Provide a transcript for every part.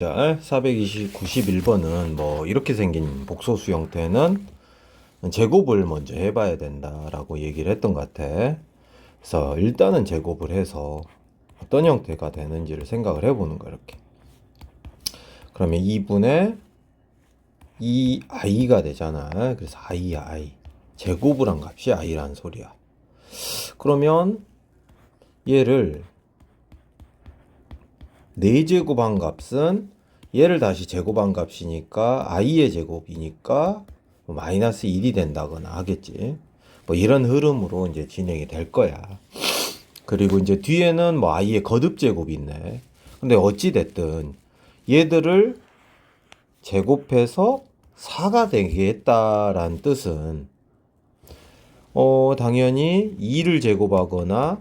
자, 491번은 뭐 이렇게 생긴 복소수 형태는 제곱을 먼저 해봐야 된다라고 얘기를 했던 것 같아. 그래서 일단은 제곱을 해서 어떤 형태가 되는지를 생각을 해보는 거야, 이렇게. 그러면 2분의 2i가 되잖아. 그래서 i야, i. 제곱을 한 값이 i라는 소리야. 그러면 얘를 4제곱한 값은 얘를 다시 제곱한 값이니까 i의 제곱이니까 뭐 마이너스 1이 된다거나 하겠지. 뭐 이런 흐름으로 이제 진행이 될 거야. 그리고 이제 뒤에는 뭐 i의 거듭 제곱이 있네. 근데 어찌 됐든 얘들을 제곱해서 4가 되겠다라는 뜻은 당연히 2를 제곱하거나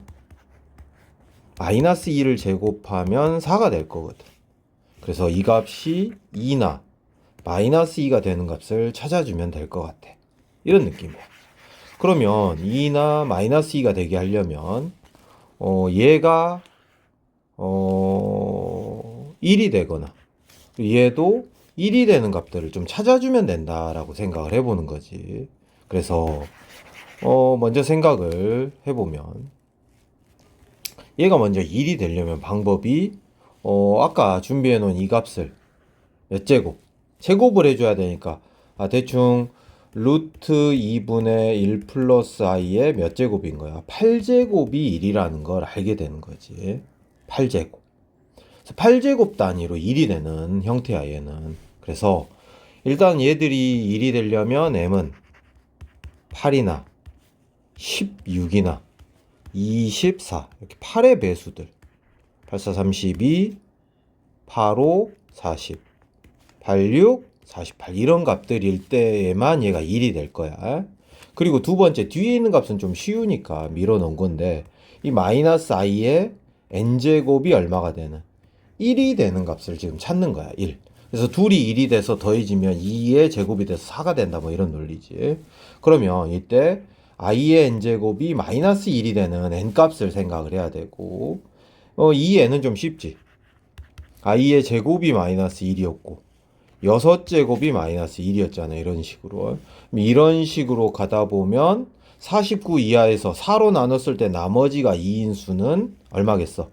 마이너스 2를 제곱하면 4가 될 거거든. 그래서 이 값이 2나 마이너스 2가 되는 값을 찾아주면 될 것 같아. 이런 느낌이야. 그러면 2나 마이너스 2가 되게 하려면 얘가 1이 되거나 얘도 1이 되는 값들을 좀 찾아주면 된다라고 생각을 해보는 거지. 그래서 먼저 생각을 해보면 얘가 먼저 1이 되려면 방법이 아까 준비해 놓은 이 값을 몇 제곱? 제곱을 해줘야 되니까 대충 루트 2분의 1 플러스 i의 몇 제곱인 거야? 8제곱이 1이라는 걸 알게 되는 거지. 8제곱. 8제곱 단위로 1이 되는 형태야, 얘는. 그래서 일단 얘들이 1이 되려면 m은 8이나 16이나 24 이렇게 8의 배수들 8, 4, 32 8, 5, 40 86, 48 이런 값들일 때에만 얘가 1이 될 거야. 그리고 두 번째 뒤에 있는 값은 좀 쉬우니까 밀어 넣은 건데 이 마이너스 i의 n제곱이 얼마가 되는 1이 되는 값을 지금 찾는 거야. 1. 그래서 둘이 1이 돼서 더해지면 2의 제곱이 돼서 4가 된다 뭐 이런 논리지. 그러면 이때 i의 n제곱이 마이너스 1이 되는 n값을 생각을 해야 되고 이 n은 좀 쉽지. i의 제곱이 마이너스 1이었고 6제곱이 마이너스 1이었잖아. 이런 식으로. 이런 식으로 가다 보면 49 이하에서 4로 나눴을 때 나머지가 2인 수는 얼마겠어?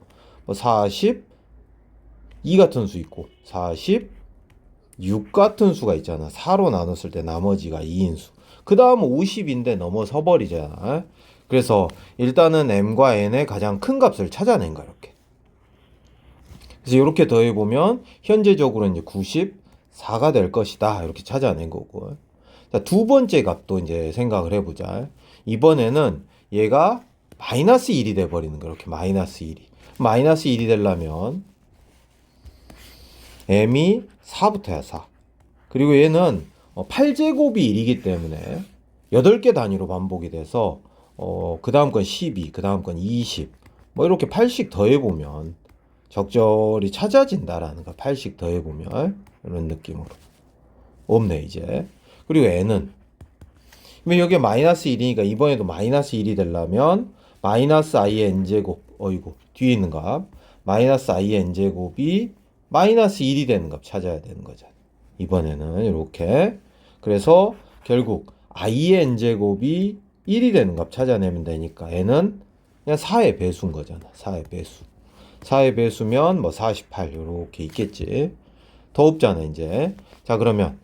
42 같은 수 있고 46 같은 수가 있잖아. 4로 나눴을 때 나머지가 2인 수. 그 다음 50인데 넘어서 버리잖아. 그래서 일단은 m과 n의 가장 큰 값을 찾아낸 거야. 이렇게. 그래서 이렇게 더해보면 현재적으로 이제 94가 될 것이다. 이렇게 찾아낸 거고. 자, 두 번째 값도 이제 생각을 해보자. 이번에는 얘가 마이너스 1이 돼버리는 거야. 이렇게 마이너스 1이. 마이너스 1이 되려면 m이 4부터야 4. 그리고 얘는 8제곱이 1이기 때문에 8개 단위로 반복이 돼서 그 다음 건 12, 그 다음 건 20. 뭐 이렇게 8씩 더해보면 적절히 찾아진다라는 거. 8씩 더해보면 이런 느낌으로 없네 이제. 그리고 n은 여기에 마이너스 1이니까 이번에도 마이너스 1이 되려면 마이너스 i의 n제곱 어이구 뒤에 있는 값 마이너스 i의 n제곱이 마이너스 1이 되는 값 찾아야 되는 거죠. 이번에는 이렇게. 그래서 결국 i의 n제곱이 1이 되는 값 찾아내면 되니까 n은 그냥 4의 배수인 거잖아. 4의 배수. 4의 배수면 뭐 48 이렇게 있겠지. 더 없잖아 이제. 자 그러면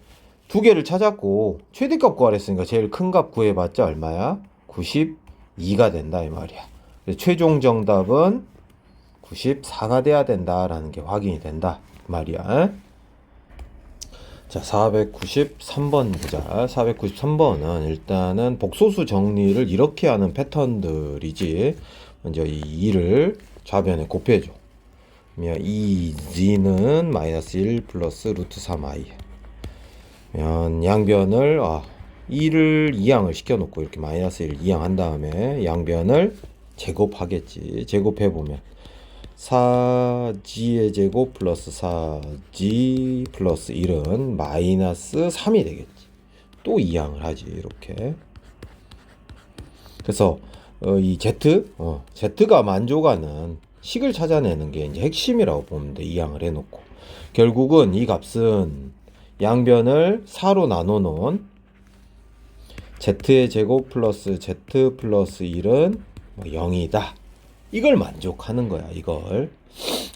두 개를 찾았고 최대값 구하랬으니까 제일 큰 값 구해봤자 얼마야? 92가 된다 이 말이야. 그래서 최종 정답은 94가 돼야 된다라는 게 확인이 된다 그 말이야. 자 493번 보자. 493번은 일단은 복소수 정리를 이렇게 하는 패턴들이지. 먼저 이 2를 좌변에 곱해줘. 그러면 2g는 마이너스 1 플러스 루트 3i. 그러면 양변을 2를 이항을 시켜놓고 이렇게 마이너스 1 이항한 다음에 양변을 제곱하겠지. 제곱해보면 4g의 제곱 플러스 4g 플러스 1은 마이너스 3이 되겠지. 또 이항을 하지 이렇게. 그래서 이 z가 만족하는 식을 찾아내는 게 이제 핵심이라고 보면 돼. 이항을 해놓고. 결국은 이 값은 양변을 4로 나눠 놓은 z의 제곱 플러스 z 플러스 1은 0이다. 이걸 만족하는 거야, 이걸.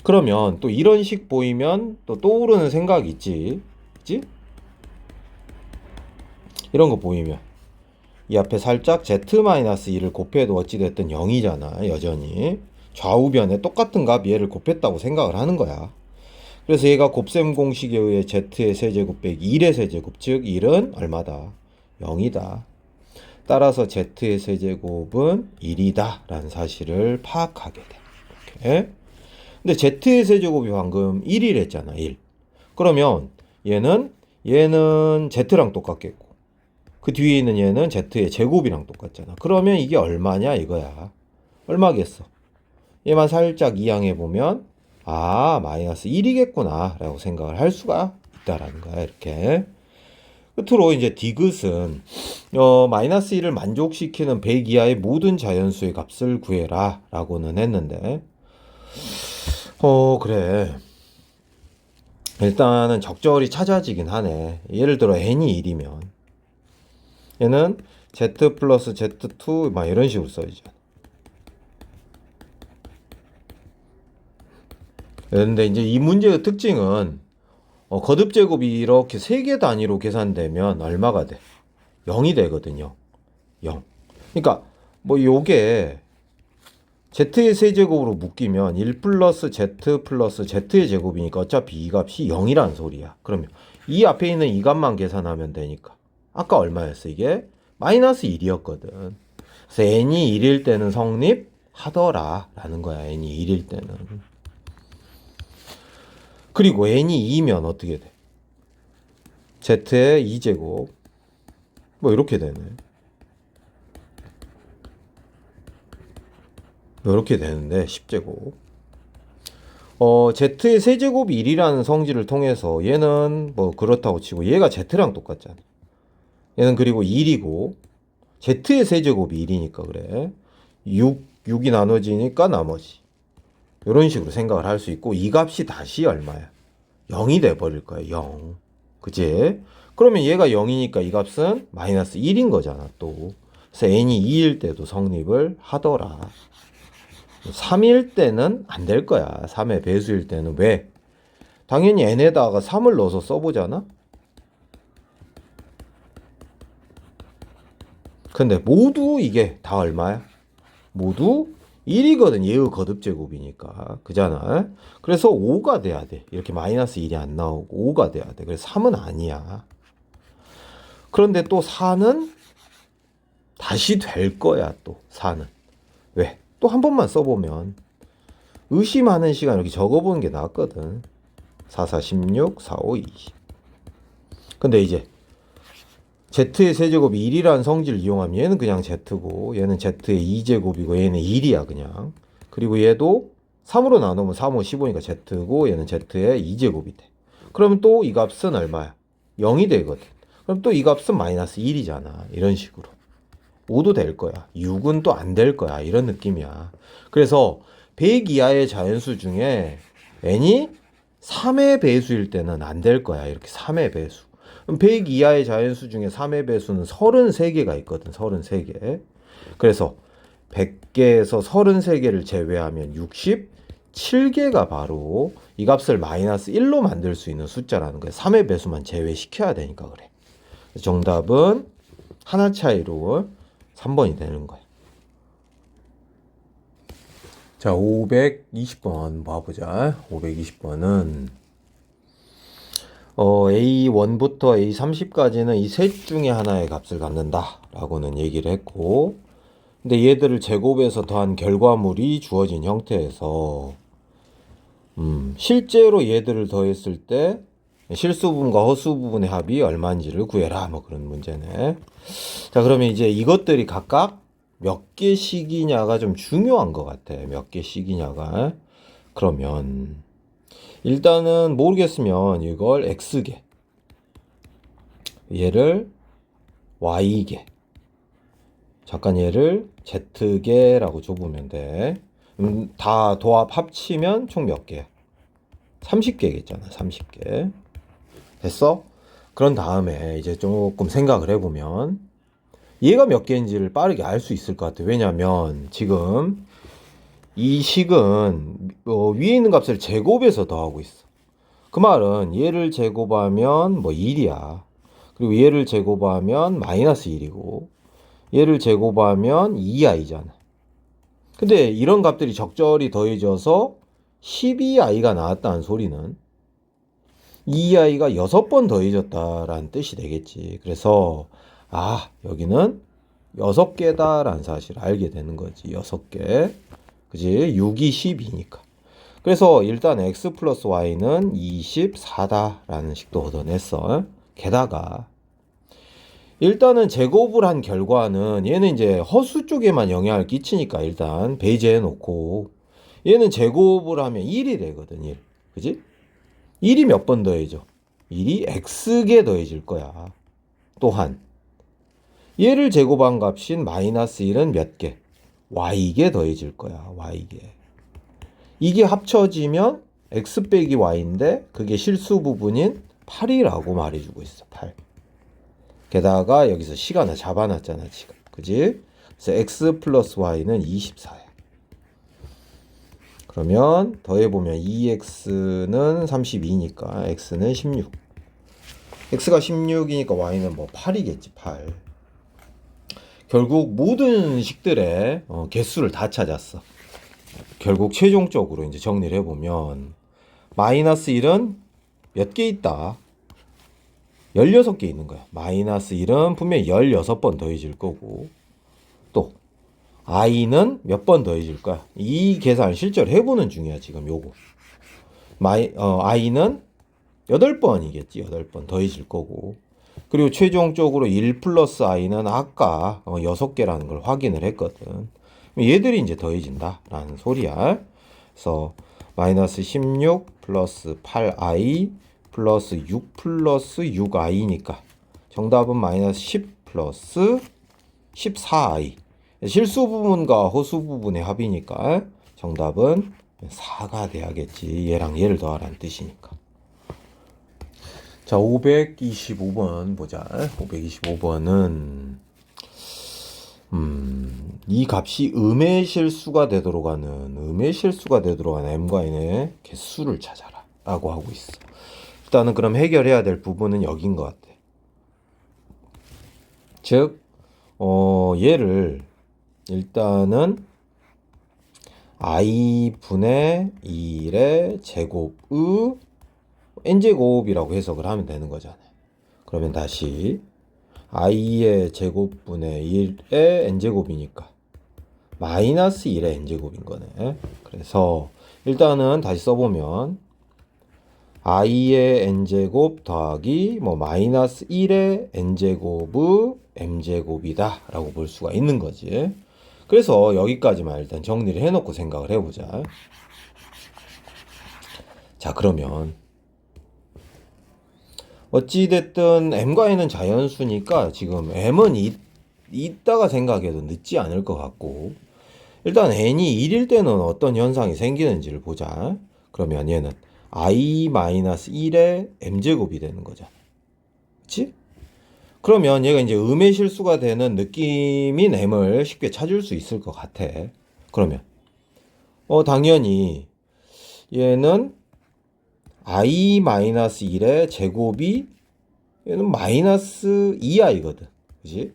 그러면 또 이런 식 보이면 또 떠오르는 생각이 있지. 그치? 이런 거 보이면 이 앞에 살짝 z-1을 곱해도 어찌됐든 0이잖아, 여전히. 좌우변에 똑같은 값 얘를 곱했다고 생각을 하는 거야. 그래서 얘가 곱셈 공식에 의해 z의 세제곱 빼기 1의 세제곱, 즉 1은 얼마다? 0이다. 따라서 z의 세제곱은 1이다 라는 사실을 파악하게 돼. 이렇게. 근데 z의 세제곱이 방금 1이랬잖아, 1. 그러면 얘는 z랑 똑같겠고 그 뒤에 있는 얘는 z의 제곱이랑 똑같잖아. 그러면 이게 얼마냐 이거야. 얼마겠어? 얘만 살짝 이항해보면 마이너스 1이겠구나 라고 생각을 할 수가 있다라는 거야. 이렇게. 끝으로 이제 디귿은 마이너스 1을 만족시키는 100 이하의 모든 자연수의 값을 구해라 라고는 했는데 그래. 일단은 적절히 찾아지긴 하네. 예를 들어 n이 1이면 얘는 z 플러스 z2 막 이런 식으로 써야죠. 그런데 이제 이 문제의 특징은 거듭 제곱이 이렇게 3개 단위로 계산되면 얼마가 돼? 0이 되거든요. 0. 그러니까 뭐 요게 z의 세제곱으로 묶이면 1 플러스 z 플러스 z의 제곱이니까 어차피 이 값이 0이라는 소리야. 그러면 이 앞에 있는 이 값만 계산하면 되니까. 아까 얼마였어 이게? 마이너스 1이었거든. 그래서 n이 1일 때는 성립하더라 라는 거야. n이 1일 때는. 그리고 n이 2면 어떻게 돼? z의 2제곱 뭐 이렇게 되네. 이렇게 되는데 10제곱 z의 세제곱이 1이라는 성질을 통해서 얘는 뭐 그렇다고 치고 얘가 z랑 똑같잖아. 얘는 그리고 1이고 z의 세제곱이 1이니까 그래. 6이 나눠지니까 나머지 이런 식으로 생각을 할 수 있고 이 값이 다시 얼마야? 0이 돼버릴 거야. 0. 그치? 그러면 얘가 0이니까 이 값은 마이너스 1인 거잖아 또. 그래서 n이 2일 때도 성립을 하더라. 3일 때는 안 될 거야. 3의 배수일 때는. 왜? 당연히 n에다가 3을 넣어서 써보잖아. 근데 모두 이게 다 얼마야? 모두 1이거든. 얘의 거듭제곱이니까. 그잖아. 그래서 5가 돼야 돼. 이렇게 마이너스 1이 안 나오고 5가 돼야 돼. 그래서 3은 아니야. 그런데 또 4는 다시 될 거야. 또 4는. 왜? 또 한 번만 써보면 의심하는 시간 이렇게 적어보는 게 낫거든. 4, 4, 16, 4, 5, 20. 근데 이제 z의 세제곱이 1이라는 성질을 이용하면 얘는 그냥 z고 얘는 z의 2제곱이고 얘는 1이야 그냥. 그리고 얘도 3으로 나누면 3, 5, 15니까 z고 얘는 z의 2제곱이 돼. 그러면 또 이 값은 얼마야? 0이 되거든. 그럼 또 이 값은 마이너스 1이잖아. 이런 식으로. 5도 될 거야. 6은 또 안 될 거야. 이런 느낌이야. 그래서 100 이하의 자연수 중에 n이 3의 배수일 때는 안 될 거야. 이렇게 3의 배수. 그럼 100 이하의 자연수 중에 3의 배수는 33개가 있거든. 33개. 그래서 100개에서 33개를 제외하면 67개가 바로 이 값을 마이너스 1로 만들 수 있는 숫자라는 거야. 3의 배수만 제외시켜야 되니까 그래. 정답은 하나 차이로 3번이 되는 거야. 자, 520번 봐보자. 520번은 A1부터 A30까지는 이 셋 중에 하나의 값을 갖는다 라고는 얘기를 했고, 근데 얘들을 제곱해서 더한 결과물이 주어진 형태에서 실제로 얘들을 더했을 때 실수 부분과 허수 부분의 합이 얼마인지를 구해라, 뭐 그런 문제네. 자, 그러면 이제 이것들이 각각 몇 개씩이냐가 좀 중요한 것 같아. 몇 개씩이냐가. 그러면 일단은 모르겠으면 이걸 X개, 얘를 Y개, 잠깐 얘를 Z개라고 줘보면 돼. 다 도합 합치면 총 몇 개? 30개겠잖아. 30개. 됐어? 그런 다음에 이제 조금 생각을 해보면 얘가 몇 개인지를 빠르게 알 수 있을 것 같아. 왜냐면 지금 이 식은 위에 있는 값을 제곱해서 더하고 있어. 그 말은 얘를 제곱하면 뭐 1이야. 그리고 얘를 제곱하면 마이너스 1이고 얘를 제곱하면 2i잖아. 근데 이런 값들이 적절히 더해져서 12i가 나왔다는 소리는 2i가 6번 더해졌다라는 뜻이 되겠지. 그래서 여기는 6개다라는 사실을 알게 되는 거지. 6개. 그지? 6이 12니까. 그래서 일단 x 플러스 y는 24다라는 식도 얻어냈어. 게다가 일단은 제곱을 한 결과는 얘는 이제 허수 쪽에만 영향을 끼치니까 일단 배제해 놓고 얘는 제곱을 하면 1이 되거든. 1. 그지? 1이 몇 번 더해져? 1이 x개 더해질 거야. 또한 얘를 제곱한 값인 마이너스 1은 몇 개? y개 더해질 거야. y개. 이게 합쳐지면 x 빼기 y인데 그게 실수 부분인 8이라고 말해주고 있어. 8. 게다가 여기서 시간을 잡아놨잖아 지금. 그지? 그래서 x 플러스 y는 24야. 그러면 더해보면 2x는 32니까 x는 16. x가 16이니까 y는 뭐 8이겠지. 8. 결국 모든 식들의 개수를 다 찾았어. 결국 최종적으로 이제 정리를 해보면 마이너스 1은 몇 개 있다? 16개 있는 거야. 마이너스 1은 분명히 16번 더해질 거고 또 i는 몇 번 더해질 거야. 이 계산을 실제로 해보는 중이야 지금 요거. i는 8번이겠지. 8번 더해질 거고 그리고 최종적으로 1 플러스 i는 아까 6개라는 걸 확인을 했거든. 얘들이 이제 더해진다라는 소리야. 그래서 마이너스 16 플러스 8i 플러스 6 플러스 6i니까 정답은 마이너스 10 플러스 14i. 실수 부분과 허수 부분의 합이니까 정답은 4가 돼야겠지. 얘랑 얘를 더하라는 뜻이니까. 자, 525번 보자. 525번은 이 값이 음의 실수가 되도록 하는 m과 n의 개수를 찾아라 라고 하고 있어. 일단은 그럼 해결해야 될 부분은 여긴 것 같아. 즉 얘를 일단은 i분의 1의 제곱의 n제곱이라고 해석을 하면 되는 거잖아요. 그러면 다시 i의 제곱분의 1의 n제곱이니까 마이너스 1의 n제곱인 거네. 그래서 일단은 다시 써보면 i의 n제곱 더하기 마이너스 1의 n제곱의 m제곱이다 라고 볼 수가 있는 거지. 그래서 여기까지만 일단 정리를 해놓고 생각을 해보자. 자, 그러면 어찌됐든 m과 n은 자연수니까 지금 m은 이따가 생각해도 늦지 않을 것 같고 일단 n이 1일 때는 어떤 현상이 생기는지를 보자. 그러면 얘는 i-1의 m제곱이 되는 거잖아. 그치? 그러면 얘가 이제 음의 실수가 되는 느낌인 m을 쉽게 찾을 수 있을 것 같아. 그러면 당연히 얘는 i-1의 제곱이 얘는 마이너스 2i거든. 그치?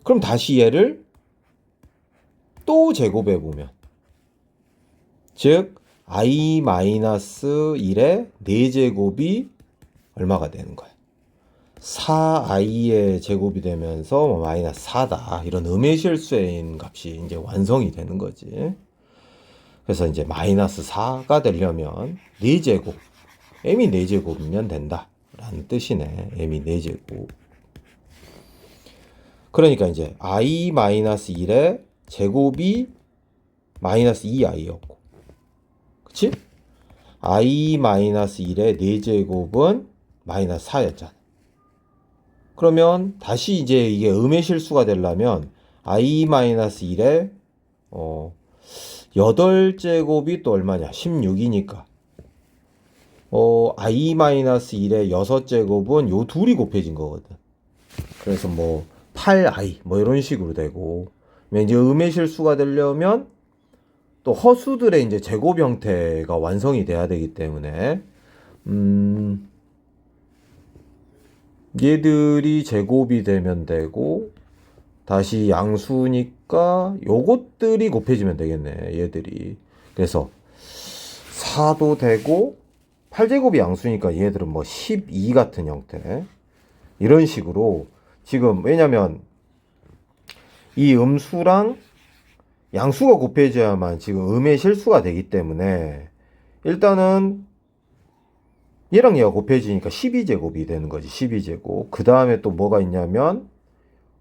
그럼 다시 얘를 또 제곱해보면 즉 i-1의 4제곱이 얼마가 되는 거야? 4i의 제곱이 되면서 마이너스 4다. 이런 음의 실수인 값이 이제 완성이 되는 거지. 그래서 이제 마이너스 4가 되려면 4제곱. m이 4제곱이면 된다. 라는 뜻이네. m이 4제곱. 그러니까 이제 i-1의 제곱이 마이너스 2i였고. 그치? i-1의 4제곱은 마이너스 4였잖아. 그러면 다시 이제 이게 음의 실수가 되려면 i-1의 8제곱이 또 얼마냐? 16이니까 i-1의 6제곱은 요 둘이 곱해진 거거든. 그래서 뭐 8i 뭐 이런 식으로 되고, 이제 음의 실수가 되려면 또 허수들의 이제 제곱 형태가 완성이 돼야 되기 때문에 얘들이 제곱이 되면 되고, 다시 양수니까 요것들이 곱해지면 되겠네, 얘들이. 그래서 4도 되고 8제곱이 양수니까 얘들은 뭐 12 같은 형태, 이런 식으로. 지금 왜냐면 이 음수랑 양수가 곱해져야만 지금 음의 실수가 되기 때문에, 일단은 얘랑 얘가 곱해지니까 12제곱이 되는 거지. 12제곱. 그 다음에 또 뭐가 있냐면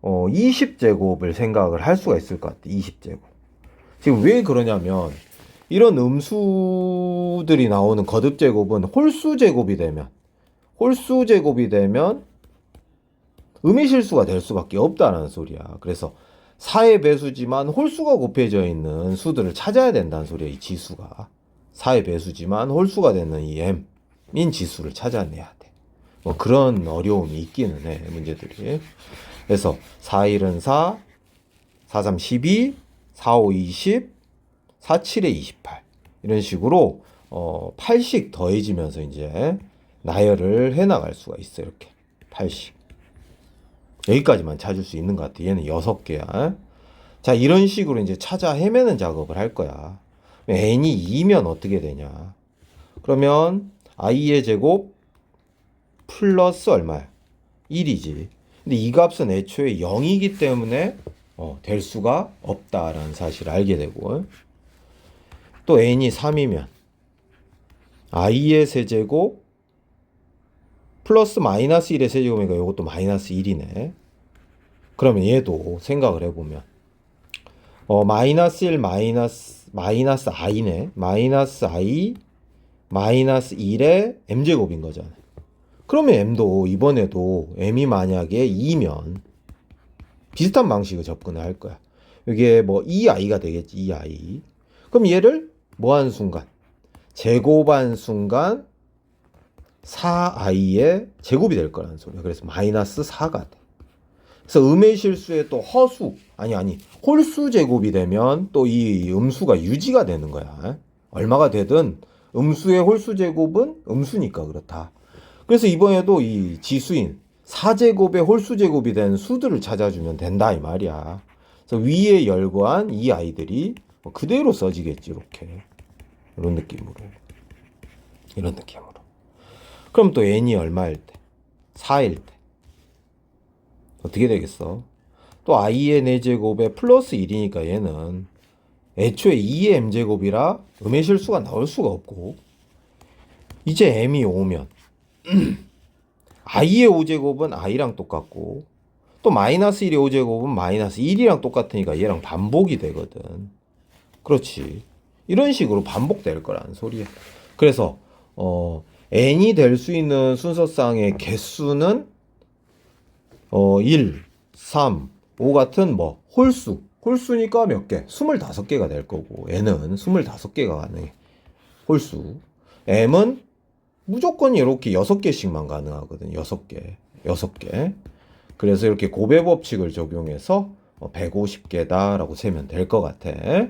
20제곱을 생각을 할 수가 있을 것 같아. 20제곱. 지금 왜 그러냐면, 이런 음수들이 나오는 거듭제곱은 홀수제곱이 되면 음의 실수가 될 수밖에 없다는 소리야. 그래서 4의 배수지만 홀수가 곱해져 있는 수들을 찾아야 된다는 소리야, 이 지수가. 4의 배수지만 홀수가 되는 이 m인 지수를 찾아내야 돼. 뭐 그런 어려움이 있기는 해, 문제들이. 그래서 4, 1은 4, 4, 3, 12, 4, 5, 20, 4, 7에 28. 이런 식으로 8씩 더해지면서 이제 나열을 해나갈 수가 있어. 이렇게 8씩. 여기까지만 찾을 수 있는 것 같아. 얘는 6개야. 자, 이런 식으로 이제 찾아 헤매는 작업을 할 거야. n이 2면 어떻게 되냐? 그러면 i의 제곱 플러스 얼마야? 1이지. 근데 이 값은 애초에 0이기 때문에 될 수가 없다라는 사실을 알게 되고, 또 n이 3이면 i의 세제곱 플러스 마이너스 1의 세제곱이니까 이것도 마이너스 1이네. 그러면 얘도 생각을 해보면 마이너스 1 마이너스 i네. 마이너스 i 마이너스 1의 m제곱인 거잖아요. 그러면 m도 이번에도 m이 만약에 2면 비슷한 방식으로 접근을 할 거야. 이게 뭐 2i가 되겠지. 2i. 그럼 얘를 뭐 한 순간, 제곱한 순간 4i의 제곱이 될 거라는 소리야. 그래서 마이너스 4가 돼. 그래서 음의 실수에 또 허수, 홀수 제곱이 되면 또 이 음수가 유지가 되는 거야. 얼마가 되든 음수의 홀수 제곱은 음수니까 그렇다. 그래서 이번에도 이 지수인 4제곱의 홀수 제곱이 된 수들을 찾아주면 된다, 이 말이야. 그래서 위에 열거한 이 아이들이 그대로 써지겠지. 이렇게. 이런 느낌으로. 그럼 또 n이 얼마일 때? 4일 때. 어떻게 되겠어? 또 i의 4제곱에 플러스 1이니까 얘는 애초에 2의 m제곱이라 음의 실수가 나올 수가 없고, 이제 m이 오면 i의 5제곱은 i랑 똑같고, 또 마이너스 1의 5제곱은 마이너스 1이랑 똑같으니까 얘랑 반복이 되거든. 그렇지. 이런 식으로 반복될 거라는 소리야. 그래서 n이 될 수 있는 순서상의 개수는 1, 3, 5 같은 뭐 홀수니까 몇 개? 25개가 될 거고, n은 25개가 가능해. 홀수. m은 무조건 이렇게 6개씩만 가능하거든. 6개. 그래서 이렇게 곱의 법칙을 적용해서 150개다라고 세면 될 것 같아.